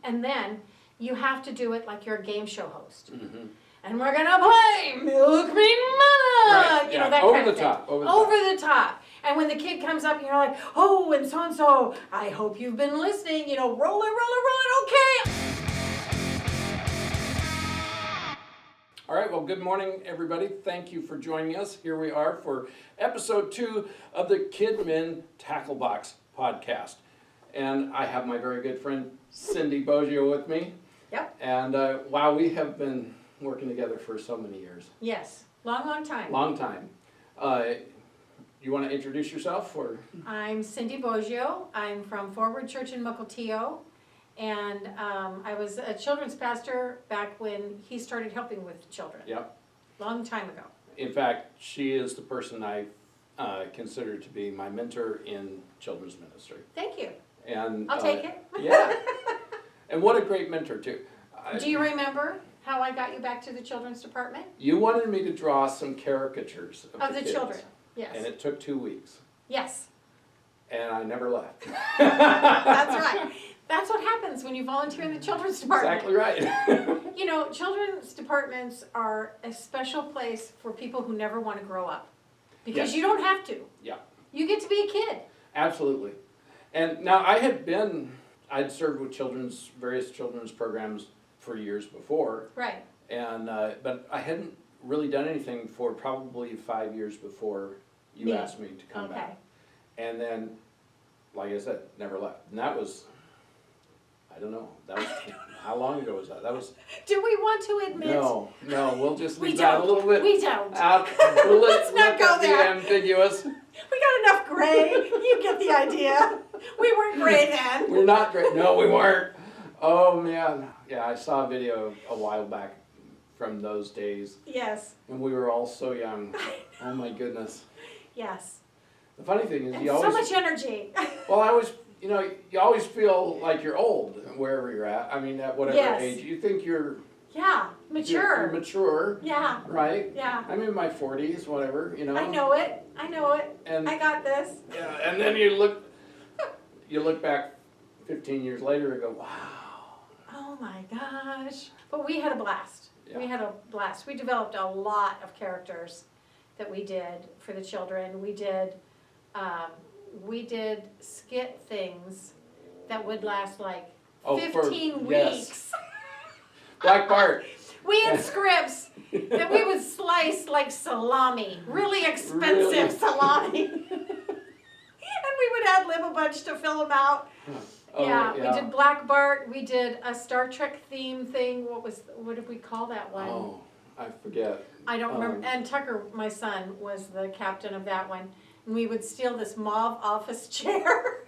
And then you have to do it like you're a game show host. Mm-hmm. And we're gonna play Milk Me Manna! Right, You know, yeah. that Over kind of the thing. top, over the top. And when the kid comes up, you're like, oh, and so, I hope you've been listening. You know, roll it, okay. All right, well, good morning, everybody. Thank you for joining us. Here we are for episode 2 of the Kidmin Tackle Box podcast. And I have my very good friend, Cindi Boggio, with me. Yep. And wow, we have been working together for so many years. Yes, long time. Long time. You want to introduce yourself? Or? I'm Cindi Boggio. I'm from Forward Church in Mukilteo. And I was a children's pastor back when he started helping with children. Yep. Long time ago. In fact, she is the person I consider to be my mentor in children's ministry. Thank you. And I'll take it. Yeah. And what a great mentor, too. Do you remember how I got you back to the children's department? You wanted me to draw some caricatures of the kids, children, yes. And it took 2 weeks. Yes. And I never left. That's right. That's what happens when you volunteer in the children's department. Exactly right. You know, children's departments are a special place for people who never want to grow up. Because Yes. you don't have to. Yeah. You get to be a kid. Absolutely. And now I'd served with various children's programs for years before. Right. And but I hadn't really done anything for probably 5 years before you asked me to come back. And then, like I said, never left. And that was, I don't know, how long ago was that? That was... Do we want to admit? No, we'll just leave We that don't. a little bit We don't. out. Let's not go Be there. ambiguous. We got enough gray. You get the idea. We weren't gray then. We're not great. No, we weren't. Oh, man. Yeah, I saw a video a while back from those days. Yes. And we were all so young. Oh, my goodness. Yes. The funny thing is, And you always... so much energy. Well, you always feel like you're old wherever you're at. I mean, at whatever Yes. age. You think you're... Yeah. Mature. You're mature. Yeah. Right? Yeah. I'm in my 40s, whatever, you know. I know it. And I got this. yeah, and then you look back 15 years later and go, wow. Oh my gosh. But we had a blast. Yeah. We had a blast. We developed a lot of characters that we did for the children. We did skit things that would last like 15 yes. weeks. Black Bart. We had scripts that we would slice like salami, really expensive salami. And we would ad-lib a bunch to fill them out. Oh, yeah, we did Black Bart. We did a Star Trek theme thing. What did we call that one? Oh, I forget. I don't remember. And Tucker, my son, was the captain of that one. And we would steal this mauve office chair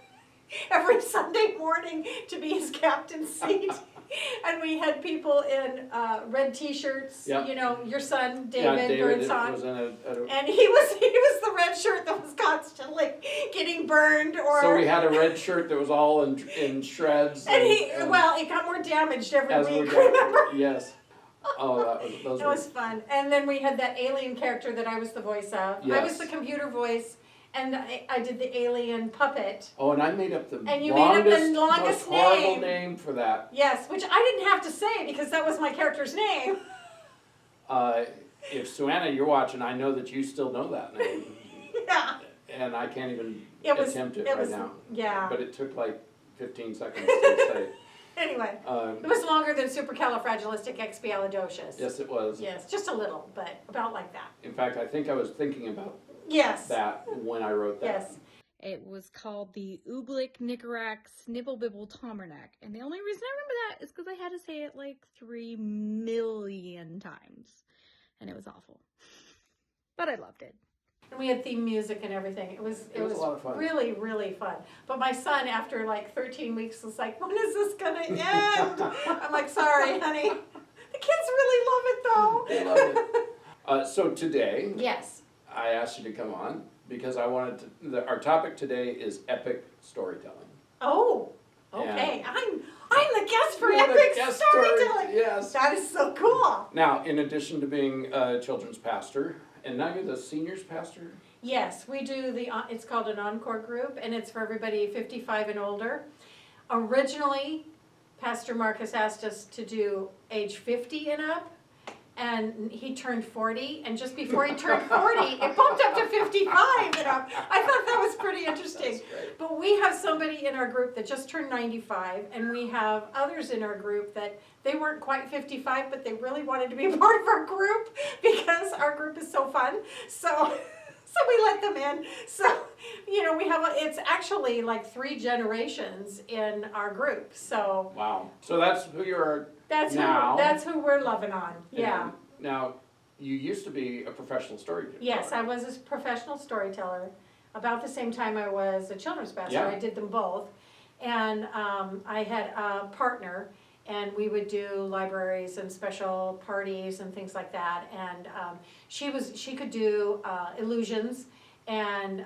every Sunday morning to be his captain's seat. And we had people in red T-shirts. Yep. You know, your son David David was in and he was the red shirt that was constantly getting burned. Or so we had a red shirt that was all in shreds. And it got more damaged every week. Going, remember? Yes. Oh, It was fun. And then we had that alien character that I was the voice of. Yes. I was the computer voice, and I did the alien puppet. Oh, and I made up the longest most horrible name for that. Yes, which I didn't have to say because that was my character's name. If Suanna, you're watching, I know that you still know that name. Yeah. And I can't even attempt it right now. Yeah. But it took like 15 seconds to say. Anyway, it was longer than supercalifragilisticexpialidocious. Yes, it was. Yes, just a little, but about like that. In fact, I think I was thinking about that when I wrote that. Yes. It was called the Ooblik Nicarac Snibblebibble Tomernack. And the only reason I remember that is because I had to say it like 3 million times. And it was awful. But I loved it. And we had theme music and everything. It was a lot of fun. Really, really fun. But my son, after like 13 weeks, was like, when is this going to end? I'm like, sorry, honey. The kids really love it, though. They love it. So today, yes, I asked you to come on because I wanted to, our topic today is epic storytelling. Oh, okay. And I'm the guest for You're the epic guest storytelling. Yes. That is so cool. Now, in addition to being a children's pastor, and now you're the seniors pastor? Yes, we do it's called an encore group, and it's for everybody 55 and older. Originally, Pastor Marcus asked us to do age 50 and up, and he turned 40, and just before he turned 40, it bumped up to 55 and up. I thought that was pretty interesting. That's great. But we have somebody in our group that just turned 95, and we have others in our group that they weren't quite 55, but they really wanted to be a part of our group because our group is so fun. So we let them in. So, you know, it's actually like 3 generations in our group. So Wow. So that's who you are now. that's who we're loving on. Yeah. And now, you used to be a professional storyteller. Yes, I was a professional storyteller. About the same time I was a children's pastor. Yeah. I did them both. And I had a partner, and we would do libraries and special parties and things like that. And she could do illusions, and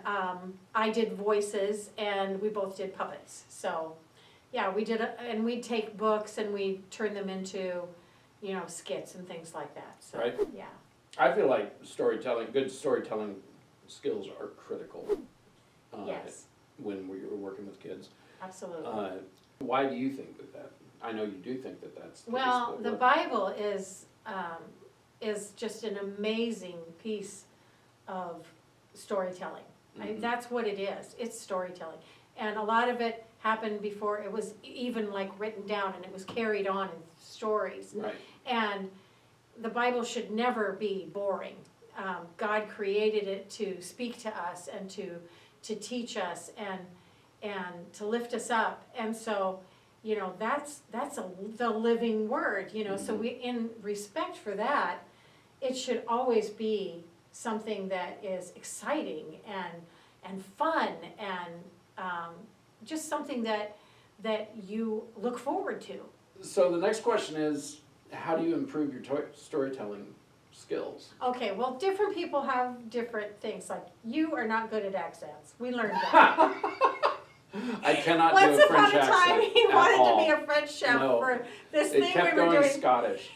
I did voices, and we both did puppets. So yeah, we did, and we'd take books and we'd turn them into, you know, skits and things like that. So, Right. Yeah. I feel like good storytelling skills are critical. Yes. When we were working with kids. Absolutely. Why do you think that? I know you do think that's the case, Well, but the what- Bible is just an amazing piece of storytelling. Mhm. That's what it is. It's storytelling. And a lot of it happened before it was even like written down, and it was carried on in stories. Right. And the Bible should never be boring. God created it to speak to us and to teach us and to lift us up. And so, you know, that's the living word, you know. So we, in respect for that, it should always be something that is exciting and fun and just something that you look forward to. So the next question is, how do you improve your storytelling skills? Okay, well, different people have different things. Like, you are not good at accents. We learned that. I cannot Once do a upon French a time, accent he at wanted all. to be a French chef No. for this It thing kept we were going doing. Scottish.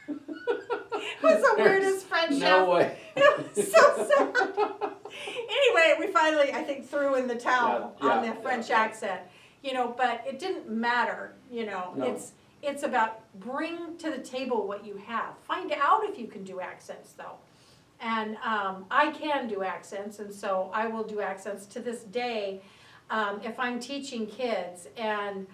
It was the weirdest French chef. No way. It was so sad. Anyway, we finally, I think, threw in the towel Yeah, on yeah, the French yeah. accent. You know, but it didn't matter, you know. No. It's about bring to the table what you have. Find out if you can do accents, though. And I can do accents, and so I will do accents to this day. If I'm teaching kids, and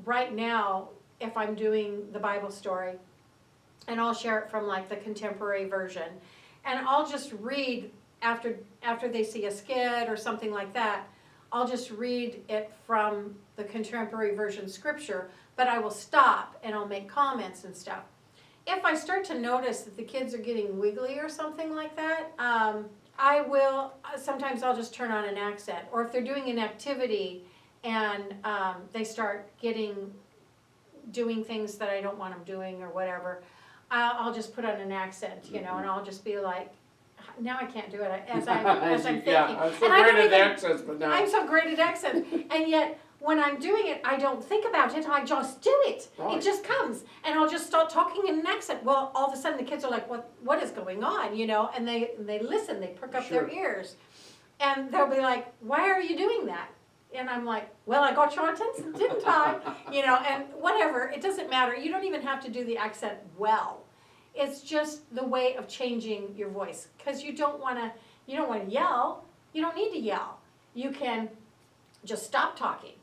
right now, if I'm doing the Bible story, and I'll share it from like the contemporary version, and I'll just read after they see a skit or something like that, I'll just read it from the contemporary version scripture, but I will stop and I'll make comments and stuff. If I start to notice that the kids are getting wiggly or something like that, I will, sometimes I'll just turn on an accent. Or if they're doing an activity and they start doing things that I don't want them doing or whatever, I'll just put on an accent, you know, and I'll just be like, now I can't do it as I'm thinking. Yeah, I'm so And I don't great at even- accents, but now. I'm so great at accents, and yet when I'm doing it, I don't think about it. I just do it. Right. It just comes, and I'll just start talking in an accent. Well, all of a sudden the kids are like, "What is going on?" You know, and they listen. They perk up their ears, and they'll be like, "Why are you doing that?" And I'm like, "Well, I got your attention, didn't I?" You know, and whatever. It doesn't matter. You don't even have to do the accent well. It's just the way of changing your voice, because you don't want to yell. You don't need to yell. You can just stop talking.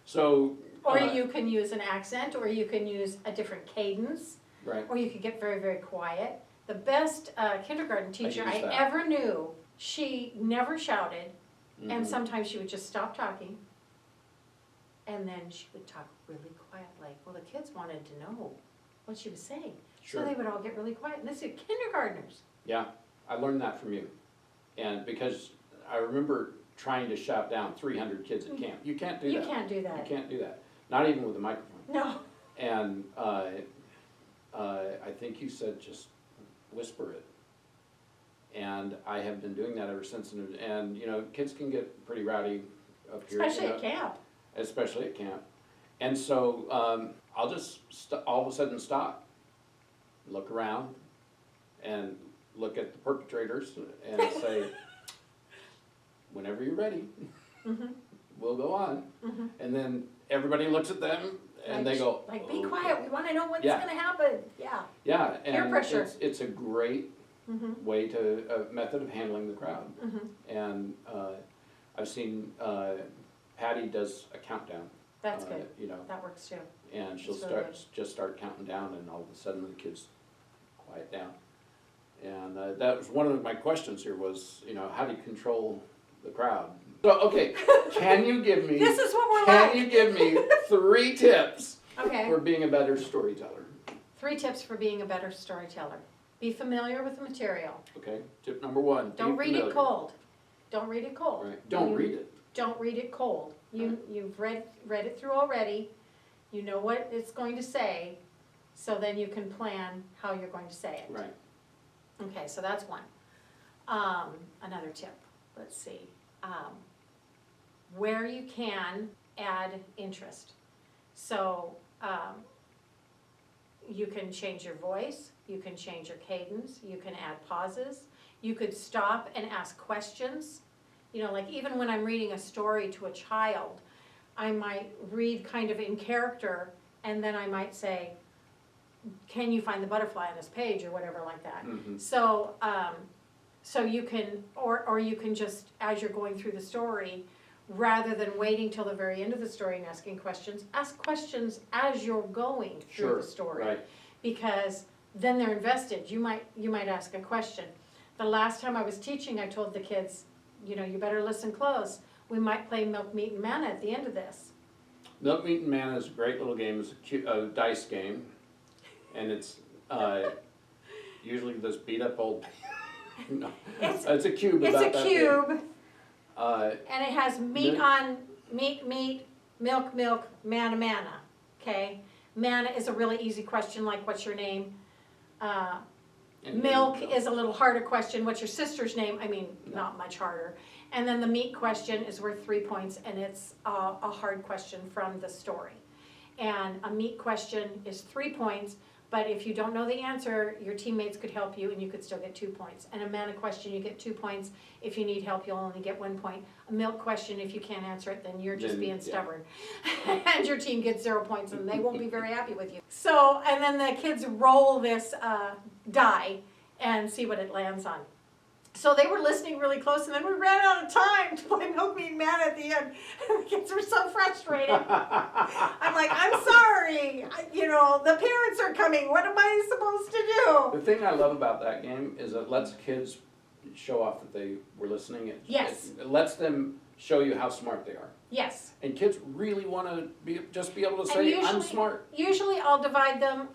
So. Or you can use an accent, or you can use a different cadence, Right. or you could get very, very quiet. The best kindergarten teacher use I that. ever knew, she never shouted, Mhm. and sometimes she would just stop talking, and then she would talk really quietly. Well, the kids wanted to know what she was saying. Sure. So they would all get really quiet, and this is kindergartners. Yeah, I learned that from you. And because I remember trying to shout down 300 kids at camp. You can't do that. You can't do that. You can't do that. Not even with a microphone. No. And I think you said just whisper it. And I have been doing that ever since. And you know, kids can get pretty rowdy up here. Especially you know, at camp. Especially at camp. And so I'll just all of a sudden stop, look around, and look at the perpetrators and say, whenever you're ready, Mhm. we'll go on. Mhm. And then everybody looks at them and they go, like, be "Okay." quiet, we wanna know what's Yeah. gonna happen, yeah. Yeah, Peer and pressure. it's a great Mm-hmm, way to, a method of handling the crowd. mm-hmm, And I've seen Patty does a countdown. that's good, You know, that works too. and she'll That's really just start counting down, and all of a sudden the kids quiet down. And that was one of my questions here was, you know, how do you control the crowd? So, okay, can you give me, This is what we're can like. you give me 3 tips Okay, for being a better storyteller? 3 tips for being a better storyteller. Be familiar with the material. Okay, tip number 1. Don't be read it familiar. cold. Don't read it cold. Right. Don't You- read it. Don't read it cold. You've read it through already. You know what it's going to say, so then you can plan how you're going to say it. Right. Okay, so that's one. Another tip, let's see. Where you can add interest. So, you can change your voice, you can change your cadence, you can add pauses, you could stop and ask questions. You know, like even when I'm reading a story to a child, I might read kind of in character, and then I might say, can you find the butterfly on this page, or whatever like that. Mhm. So, so you can, or you can just, as you're going through the story, rather than waiting till the very end of the story and asking questions, ask questions as you're going through Sure, the story. right. Because then they're invested. You might ask a question. The last time I was teaching, I told the kids, you know, you better listen close. We might play Milk, Meat, and Manna at the end of this. Milk, Meat, and Manna is a great little game. It's a dice game. And it's usually this beat up old. No, it's a cube It's about a that cube, big. and it has meat Milk- on, meat, milk, manna, okay? Manna is a really easy question, like, what's your name? and- Milk is a little harder question, what's your sister's name? I mean, No. not much harder. And then the meat question is worth 3 points, and it's a hard question from the story. And a meat question is 3 points, but if you don't know the answer, your teammates could help you and you could still get 2 points. And a manna question, you get 2 points. If you need help, you'll only get 1 point. A milk question, if you can't answer it, then you're just Then, being yeah. stubborn. And your team gets 0 points and they won't be very happy with you. So, and then the kids roll this die and see what it lands on. So they were listening really close, and then we ran out of time to play Milk, Meat, and Manna at the end. The kids were so frustrated. I'm like, I'm sorry, you know, the parents are coming, what am I supposed to do? The thing I love about that game is it lets kids show off that they were listening. Yes. It lets them show you how smart they are. Yes. And kids really want to be able to And say, I'm usually- smart. Usually I'll divide them,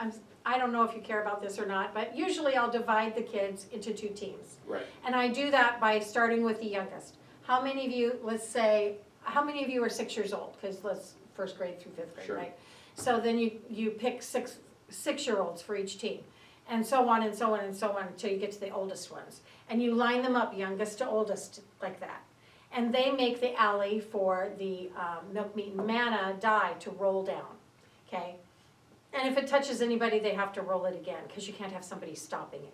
I don't know if you care about this or not, but usually I'll divide the kids into 2 teams. Right. And I do that by starting with the youngest. How many of you, let's say, how many of you are 6 years old? Because let's, 1st grade through 5th grade, Sure. right? So then you pick 6-year-olds for each team. And so on and so on and so on until you get to the oldest ones. And you line them up, youngest to oldest, like that. And they make the alley for the Milk, Meat, and Manna die to roll down, okay? And if it touches anybody, they have to roll it again, because you can't have somebody stopping it.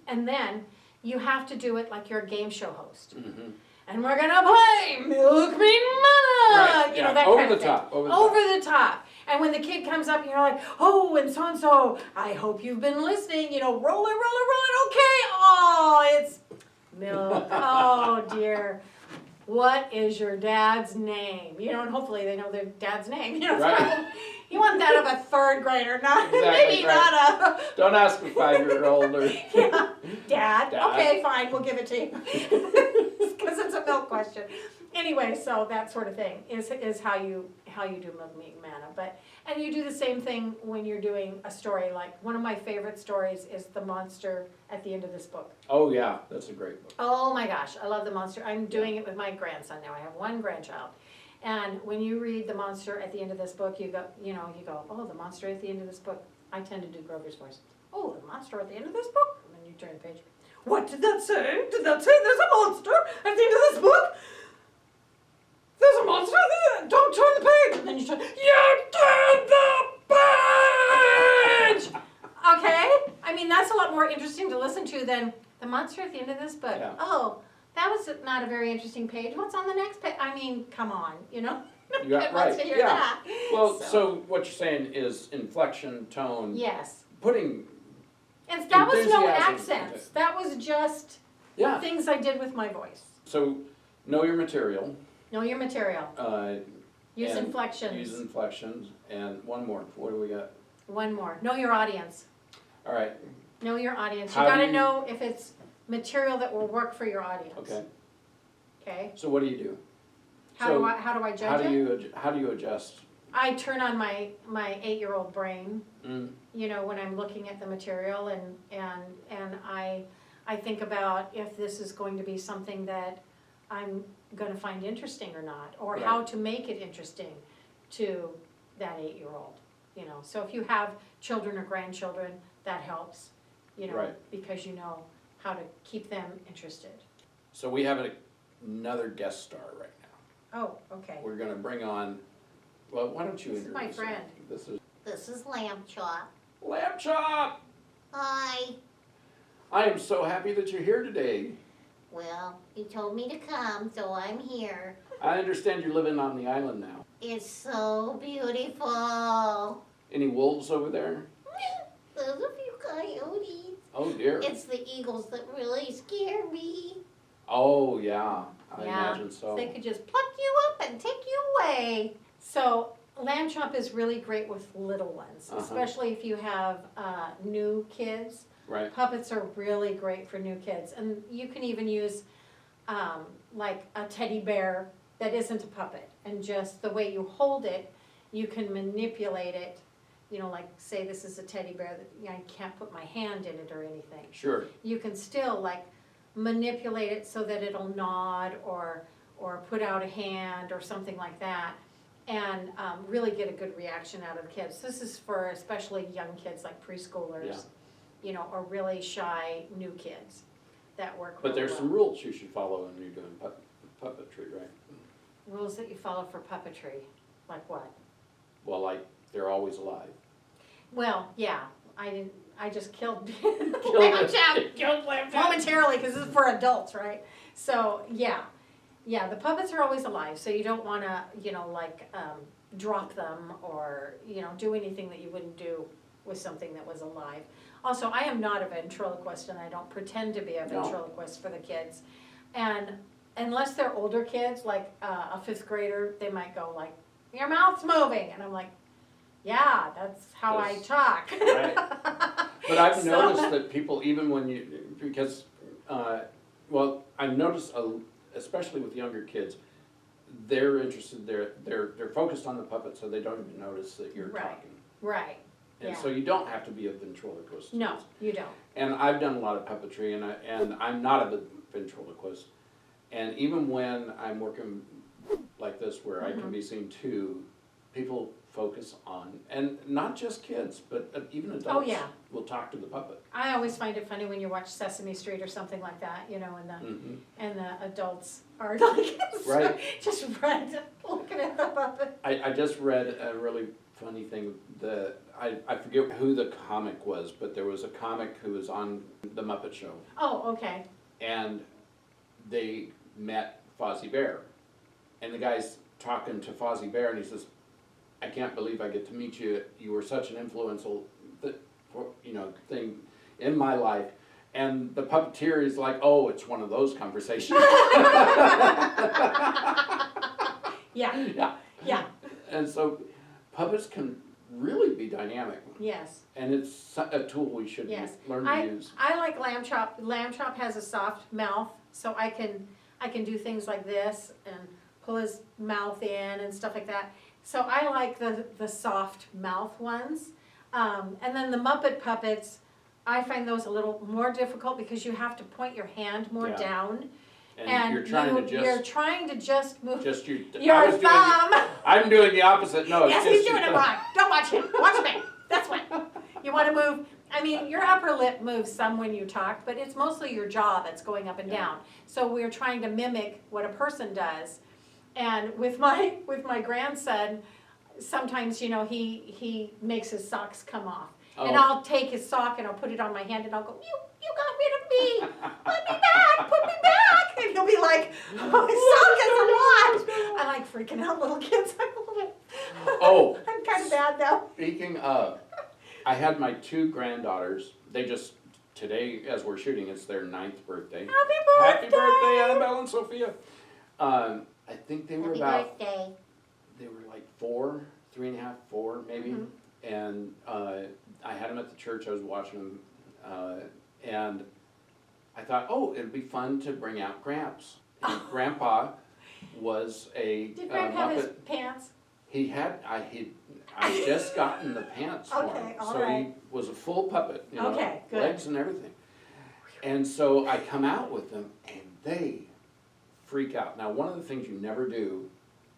And then you have to do it like you're a game show host. Mm-hmm. And we're gonna play Milk, Meat, and Manna! Right, You yeah, know, that over kind of the thing. top, over the Over the top. And when the kid comes up, you're like, oh, and so, I hope you've been listening, you know, roll it, okay, oh, it's Milk, oh dear. What is your dad's name? You know, and hopefully they know their dad's name. You know, Right. You want that of a 3rd grader, not Exactly, maybe right. not a Don't ask a 5-year-old or. yeah, Dad. Dad. Okay, fine, we'll give it to you because it's a milk question. Anyway, so that sort of thing is how you do Milk, Meat, and Manna. And you do the same thing when you're doing a story. Like one of my favorite stories is the monster at the end of this book. Oh yeah, that's a great book. Oh my gosh, I love the monster. I'm doing it with my grandson now. I have 1 grandchild. And when you read the monster at the end of this book, you go, oh, the monster at the end of this book. I tend to do Grover's voice. Oh, the monster at the end of this book? And then you turn the page. What did that say? Did that say there's a monster at the end of this book? There's a monster at the end. Don't turn the page. And then you turn the page! Okay? I mean, that's a lot more interesting to listen to than the monster at the end of this book. Yeah. Oh, that was not a very interesting page. What's on the next page? I mean, come on, you know? You got Kid wants right. to hear Yeah. that. Well, so what you're saying is inflection, tone, Yes. putting, And that was no Enthusiasm. accents. That was just yeah. things I did with my voice. So know your material. Know your material. Use and inflections. Use inflections, and one more. What do we got? One more. Know your audience. All right. Know your audience. How You do gotta you- know if it's material that will work for your audience. Okay. Okay? So what do you do? How So do I judge it? How do you adjust? I turn on my 8-year-old brain, Mm, you know, when I'm looking at the material and I think about if this is going to be something that I'm gonna find interesting or not, or Right. how to make it interesting to that 8-year-old, you know. So if you have children or grandchildren, that helps, you know, Right. because you know how to keep them interested. So we have another guest star right now. Oh, okay. We're gonna bring on. Well, why don't you This is my introduce her? friend. This is Lamb Chop. Lamb Chop. Hi. I am so happy that you're here today. Well, you told me to come, so I'm here. I understand you're living on the island now. It's so beautiful. Any wolves over there? There's a few coyotes. Oh dear. It's the eagles that really scare me. Oh yeah, I Yeah. imagine so. They could just pluck you up and take you away. So lamb chop is really great with little ones, Uh-huh. especially if you have new kids. Right. Puppets are really great for new kids, and you can even use like a teddy bear that isn't a puppet, and just the way you hold it, you can manipulate it. You know, like say this is a teddy bear that you know, I can't put my hand in it or anything. Sure. You can still like manipulate it so that it'll nod or put out a hand or something like that, and really get a good reaction out of the kids. This is for especially young kids like preschoolers, Yeah. you know, or really shy new kids that work But really there's well. some rules you should follow when you're doing puppetry, right? Rules that you follow for puppetry, like what? Well, like they're always alive. Well, yeah, I just killed Killed Lamb it. Chop Killed Lamb Chop. momentarily because this is for adults, right? So yeah, the puppets are always alive, so you don't want to, you know, like drop them or you know do anything that you wouldn't do with something that was alive. Also, I am not a ventriloquist, and I don't pretend to be a No. ventriloquist for the kids. And unless they're older kids, like a 5th grader, they might go like, "Your mouth's moving," and I'm like, "Yeah, that's how I Yes. talk." Right. But I've So- noticed that people, even when you, because, well, I've noticed, especially with younger kids, they're interested, they're focused on the puppet, so they don't even notice that you're Right. talking. Right. And Yeah. so you don't have to be a ventriloquist. No, you don't. And I've done a lot of puppetry, and I'm not a ventriloquist. And even when I'm working like this, where I Mm-hmm. can be seen too, people focus on, and not just kids, but even adults Oh, yeah. will talk to the puppet. I always find it funny when you watch Sesame Street or something like that, you know, Mhm. and the adults are like Right. just right looking at the puppet. I just read a really funny thing. I forget who the comic was, but there was a comic who was on the Muppet Show, Oh, okay. and they met Fozzie Bear, and the guy's talking to Fozzie Bear, and he says, "I can't believe I get to meet you. You were such an influential, thing in my life." And the puppeteer is like, "Oh, it's one of those conversations." Yeah, Yeah. yeah, And so puppets can really be dynamic, yes, and it's a tool we should yes. learn to I use. like lamb chop. Lamb chop has a soft mouth, so I can do things like this and pull his mouth in and stuff like that. So I like the soft mouth ones. And then the Muppet puppets, I find those a little more difficult because you have to point your hand more Yeah. down. And you're trying to you're just, trying to just move your your thumb. I'm doing the opposite. No, it's Yes, just he's doing it wrong. Don't watch him. Watch me. That's what. You want to move. I mean, your upper lip moves some when you talk, but it's mostly your jaw that's going up and Yeah. down. So we're trying to mimic what a person does. And with my grandson, sometimes he makes his socks come off, and Oh. I'll take his sock and I'll put it on my hand and I'll go, you got rid of me. Put me back. Put me back. And he'll be like, oh, suck as a lot. I like freaking out little kids. Oh. I'm kind of bad though. Speaking of, I had my 2 granddaughters. They just, today as we're shooting, it's their 9th birthday. Happy birthday! Happy birthday, Annabelle and Sophia. I think they were Happy birthday. they were like 4, 3.5, 4 maybe. Mhm. And I had them at the church, I was watching them. And I thought, oh, it'd be fun to bring out Gramps. And Grandpa was a Did Grandpa have his Muppet. pants? He had, I just gotten the pants for him. Okay, all So he right. was a full puppet, you know, Okay, good. legs and everything. And so I come out with them and they freak out. Now, one of the things you never do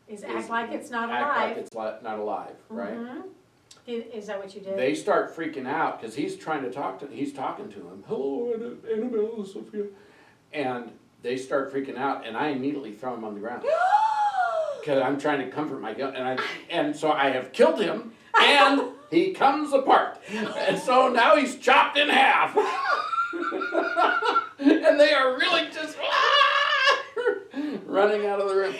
Is act like it's not act alive. like it's not alive, right? Mhm. Is that what you did? They start freaking out because he's talking to him. Hello, Annabelle and Sophia. And they start freaking out and I immediately throw him on the ground. Because I'm trying to comfort my gun, and so I have killed him, and he comes apart, and so now he's chopped in half, and they are really just running out of the room,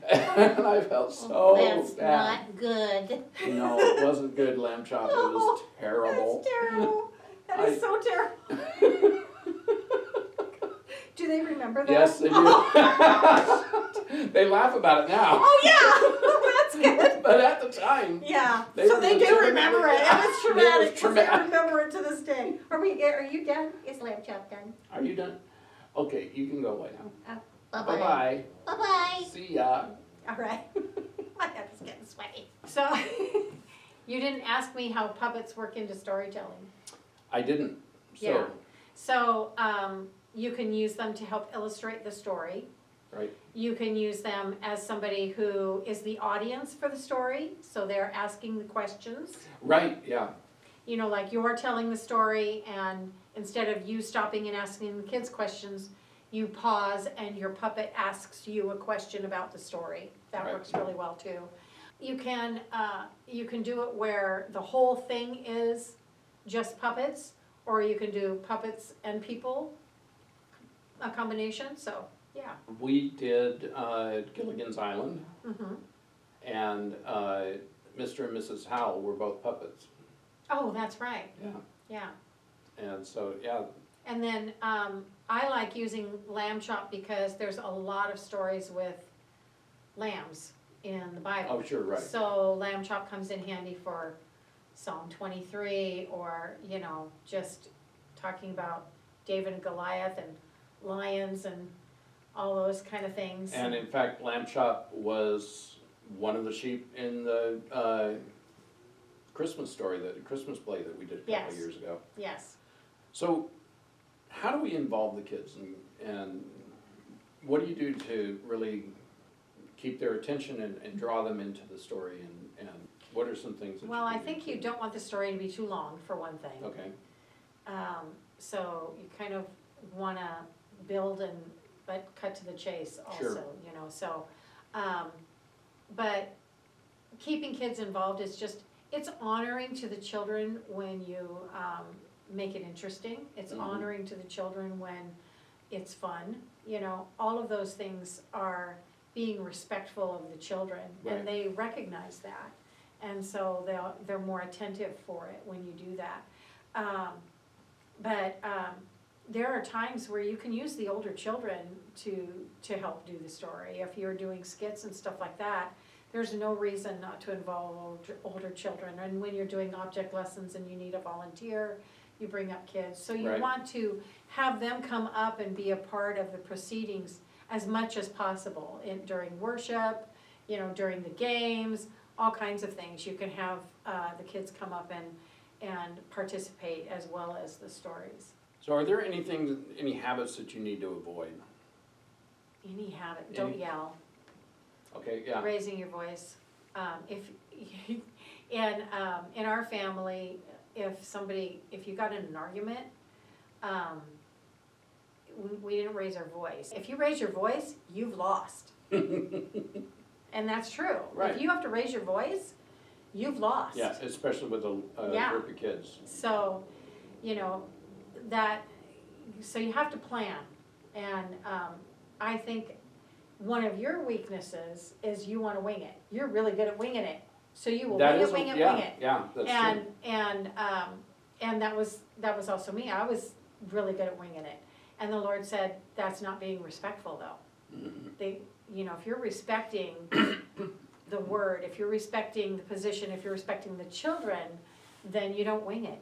and I felt so That's bad. not good. No, it wasn't good, lamb chop. It was terrible. That's terrible. That is so terrible. Do they remember that? Yes, they do. They laugh about it now. Oh yeah, that's good. But at the time, Yeah, They so were they do legitimately- remember it. It was It was traumatic because they traumatic. remember it to this day. Are you done? Is lamb chop done? are you done? Okay, you can go away now. Bye-bye. Bye-bye. Bye-bye. See ya. All right. My head is getting sweaty. So, you didn't ask me how puppets work into storytelling. I didn't, so, Yeah. So, you can use them to help illustrate the story. right, You can use them as somebody who is the audience for the story, so they're asking the questions. right, yeah, You know, like you're telling the story and instead of you stopping and asking the kids questions, you pause and your puppet asks you a question about the story. That Right. works really well too. You can do it where the whole thing is just puppets, or you can do puppets and people, a combination, so, yeah. we did, Gilligan's Island, Mm-hmm. and, Mr. and Mrs. Howell were both puppets, Oh, that's right, yeah, yeah. and so, yeah, And then, I like using lamb chop because there's a lot of stories with lambs in the Bible. oh, sure, right, So lamb chop comes in handy for Psalm 23 or, you know, just talking about David and Goliath and lions and all those kind of things. and in fact, lamb chop was one of the sheep in the, Christmas story, the Christmas play that we did a couple Yes. of years ago. Yes. So, how do we involve the kids and what do you do to really keep their attention and draw them into the story and what are some things that Well, I you do think to- you don't want the story to be too long, for one thing. Okay, So you kind of wanna build but cut to the chase Sure. also, you know, so. But keeping kids involved is just, it's honoring to the children when you, make it interesting. It's Mhm. honoring to the children when it's fun, you know, all of those things are being respectful of the children. Right. And they recognize that, and so they're more attentive for it when you do that. But there are times where you can use the older children to help do the story. If you're doing skits and stuff like that, there's no reason not to involve older children. And when you're doing object lessons and you need a volunteer, you bring up kids. So you Right. want to have them come up and be a part of the proceedings as much as possible during worship, you know, during the games, all kinds of things. You can have the kids come up and participate as well as the stories. so are there any habits that you need to avoid? Any habit, don't Any- yell, Okay, yeah, raising your voice. If, in our family, if you got in an argument, we didn't raise our voice. If you raise your voice, you've lost. And that's true. Right. If you have to raise your voice, you've lost. yeah, especially with a Yeah. group of kids. So, you know, so you have to plan. And I think one of your weaknesses is you wanna wing it. You're really good at winging it. So you will That wing is, it, wing it, yeah, wing it. yeah, that's true. And that was also me. I was really good at winging it. And the Lord said, that's not being respectful though. Mhm. If you're respecting the word, if you're respecting the position, if you're respecting the children, then you don't wing it.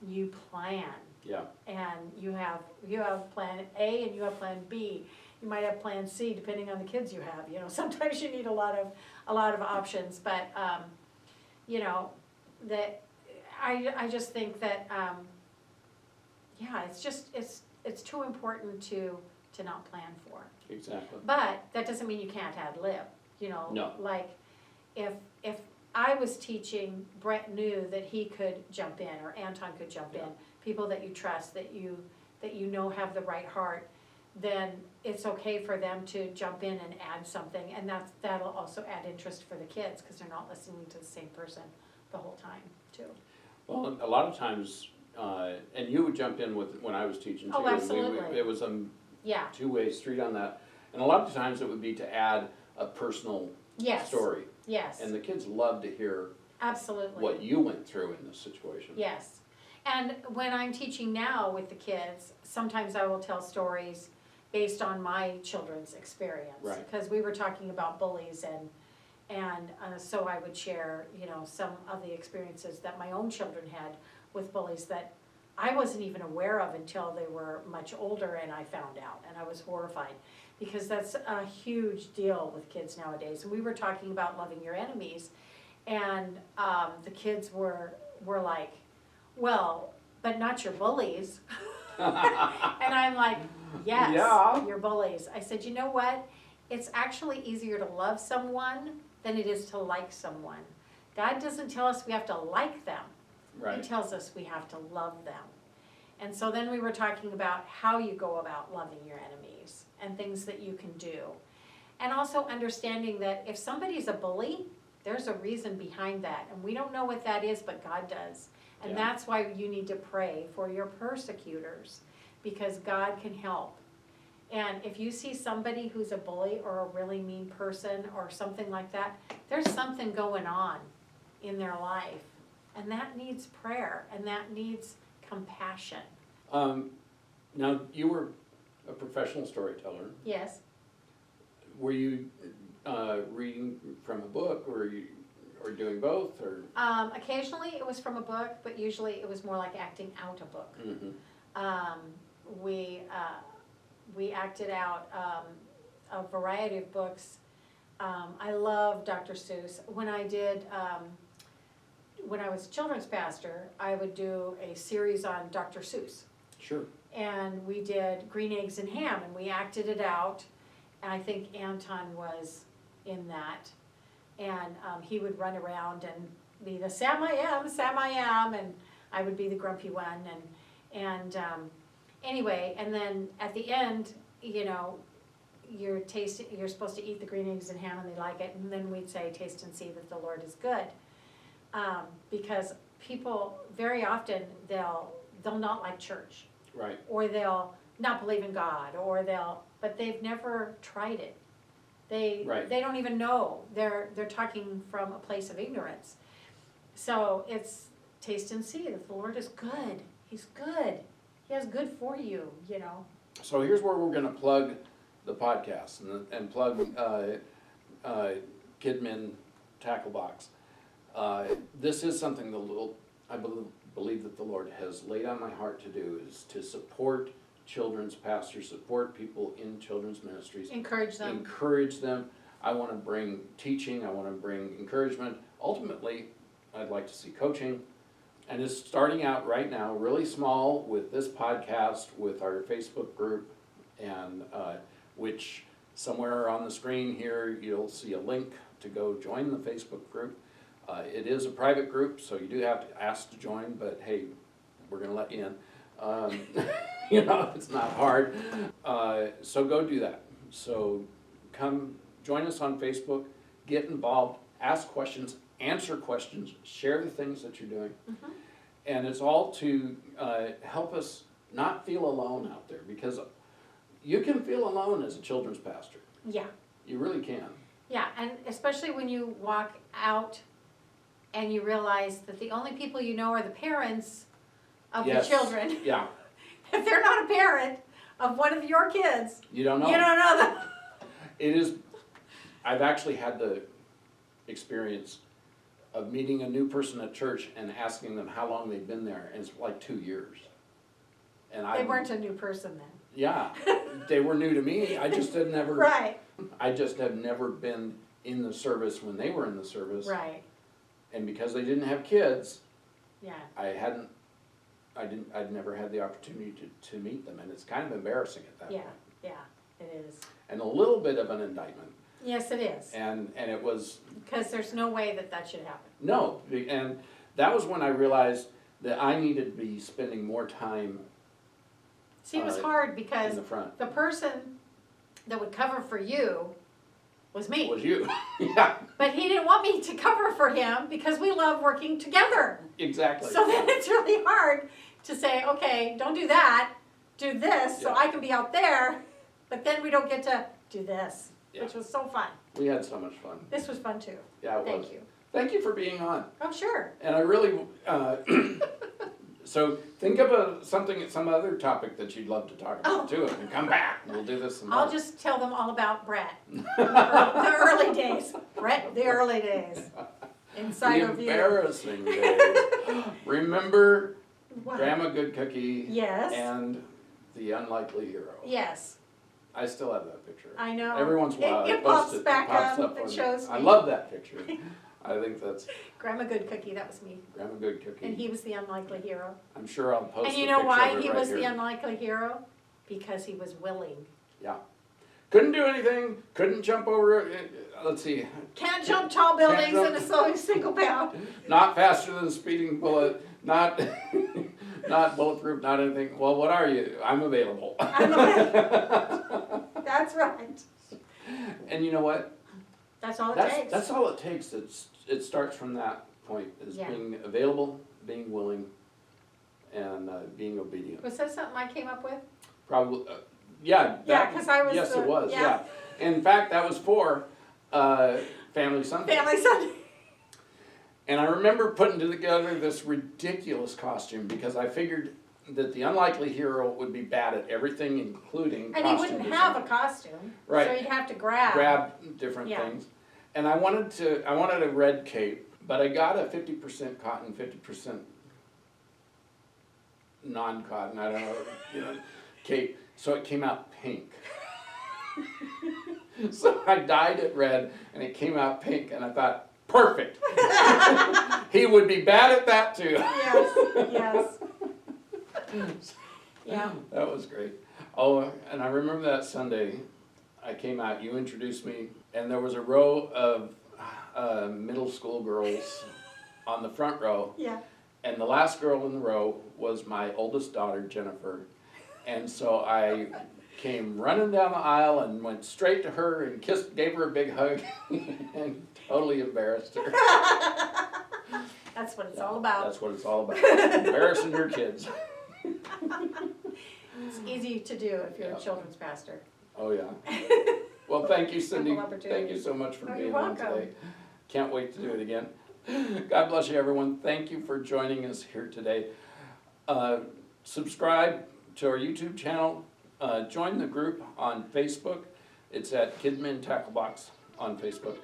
You plan. Yeah, And you have plan A and you have plan B. You might have plan C depending on the kids you have, sometimes you need a lot of options, but, that, I just think that, it's too important to not plan for. exactly. But that doesn't mean you can't ad lib, No. like, if I was teaching, Brett knew that he could jump in, or Anton could jump in, people that you trust, that you know have the right heart, then it's okay for them to jump in and add something, and that'll also add interest for the kids, because they're not listening to the same person the whole time, too. Well, a lot of times, and you would jump in when I was teaching too. Oh, absolutely. It was a Yeah, two-way street on that. And a lot of times it would be to add a personal yes, story. yes, And the kids love to hear absolutely. what you went through in this situation. Yes, and when I'm teaching now with the kids, sometimes I will tell stories based on my children's experience. Right. Because we were talking about bullies and so I would share, some of the experiences that my own children had with bullies that I wasn't even aware of until they were much older and I found out, and I was horrified. Because that's a huge deal with kids nowadays. And we were talking about loving your enemies, and the kids were like, well, but not your bullies. And I'm like, yes, Yeah. your bullies. I said, you know what? It's actually easier to love someone than it is to like someone. God doesn't tell us we have to like them. Right. He tells us we have to love them. And so then we were talking about how you go about loving your enemies and things that you can do. And also understanding that if somebody's a bully, there's a reason behind that. And we don't know what that is, but God does. And Yeah. that's why you need to pray for your persecutors, because God can help. And if you see somebody who's a bully or a really mean person or something like that, there's something going on in their life. And that needs prayer, and that needs compassion. Now, you were a professional storyteller. Yes. Were you reading from a book, or doing both, or? Occasionally it was from a book, but usually it was more like acting out a book. Mm-hmm. We acted out a variety of books. I love Dr. Seuss. When I was children's pastor, I would do a series on Dr. Seuss. Sure. And we did Green Eggs and Ham, and we acted it out. And I think Anton was in that. And he would run around and be the Sam I am, and I would be the grumpy one. Anyway, and then at the end, you're supposed to eat the green eggs and ham, and they like it. And then we'd say, taste and see that the Lord is good. Because people, very often, they'll not like church. Right. Or they'll not believe in God, but they've never tried it. They don't even know. They're talking from a place of ignorance. So it's taste and see that the Lord is good. He's good. He has good for you, So here's where we're gonna plug the podcast and plug Kidmin Tackle Box. This is something I believe that the Lord has laid on my heart to do, is to support children's pastors, support people in children's ministries. Encourage them. I want to bring teaching, I want to bring encouragement. Ultimately, I'd like to see coaching. And it's starting out right now, really small, with this podcast, with our Facebook group, and which somewhere on the screen here, you'll see a link to go join the Facebook group. It is a private group, so you do have to ask to join, but hey, we're gonna let you in. It's not hard. So go do that. So come join us on Facebook, get involved, ask questions, answer questions, share the things that you're doing. Mm-hmm. And it's all to help us not feel alone out there, because you can feel alone as a children's pastor. Yeah. You really can. Yeah, and especially when you walk out and you realize that the only people you know are the parents of Yes. the children. Yeah, If they're not a parent of one of your kids, you don't know. you don't know them. It is, I've actually had the experience of meeting a new person at church and asking them how long they've been there, and it's like 2 years. And They weren't a new person then. Yeah, they were new to me. I just had never. Right, I just had never been in the service when they were in the service. right, And because they didn't have kids, yeah. I'd never had the opportunity to meet them, and it's kind of embarrassing at that Yeah, point. yeah, it is. And a little bit of an indictment. Yes, it is, And it was, because there's no way that that should happen. no, and that was when I realized that I needed to be spending more time See, it was in hard because the front. the person that would cover for you was me. Was you. Yeah, But he didn't want me to cover for him because we love working together. exactly. So then it's really hard to say, okay, don't do that, do this, so Yeah. I can be out there, but then we don't get to do this, Yeah. which was so fun. We had so much fun. This was fun too. Yeah, it was. Thank you. Thank you for being on. Oh, sure. And I really, so think of some other topic that you'd love to talk about too, and come back, we'll do this some more. I'll just tell them all about Brett. The early days. Brett, the early days. Inside The of you. embarrassing days. Remember What? Grandma Goodcookie Yes. and the Unlikely Hero. Yes, I still have that picture. I know. Every once in a while It posts pops back pops up, it on- shows I me. love that picture. I think that's Grandma Goodcookie, that was me. Grandma Goodcookie. And he was the unlikely hero. I'm sure I'll post And a you know picture why of it he right was the here. unlikely hero? Because he was willing. Yeah. Couldn't do anything, couldn't jump over, let's see, Can't jump tall buildings jump- in a single bound. not faster than a speeding bullet, not, not bulletproof, not anything. Well, what are you? I'm available. That's right. And you know what? That's all it That's, takes. that's all it takes. It starts from that point, is Yeah. being available, being willing, and being obedient. Was that something I came up with? Probably, yeah. Yeah, that- 'cause I was Yes, the- it was, yeah. yeah. In fact, that was for Family Sunday. Family Sunday. And I remember putting together this ridiculous costume because I figured that the unlikely hero would be bad at everything, including And he costume wouldn't design. have a costume. Right. So he'd have to grab. Grab different Yeah. things. And I wanted a red cape, but I got a 50% cotton, 50% non-cotton, I don't know, cape. So it came out pink. So I dyed it red and it came out pink, and I thought, perfect. He would be bad at that too. Yes, yes. Yeah. That was great. Oh, and I remember that Sunday, I came out, you introduced me, and there was a row of middle school girls on the front row, Yeah. and the last girl in the row was my oldest daughter, Jennifer. And so I came running down the aisle and went straight to her and gave her a big hug, and totally embarrassed her. That's what it's all about. That's what it's all about, embarrassing your kids. It's easy to do if you're Yeah. a children's pastor. Oh, yeah. Well, thank you, Cindy. Simple opportunity. Thank you so much for Oh, being you're on welcome. today. Can't wait to do it again. God bless you, everyone. Thank you for joining us here today. Subscribe to our YouTube channel. Join the group on Facebook. It's at Kidmin Tackle Box on Facebook.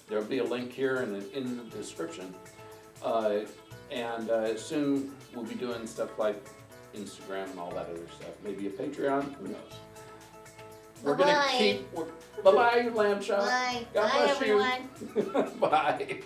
There'll be a link here in the description. And soon we'll be doing stuff like Instagram and all that other stuff. Maybe a Patreon, who knows? We're gonna Bye-bye. keep, bye-bye, lamb chop. Bye. God Bye, bless you. everyone. Bye.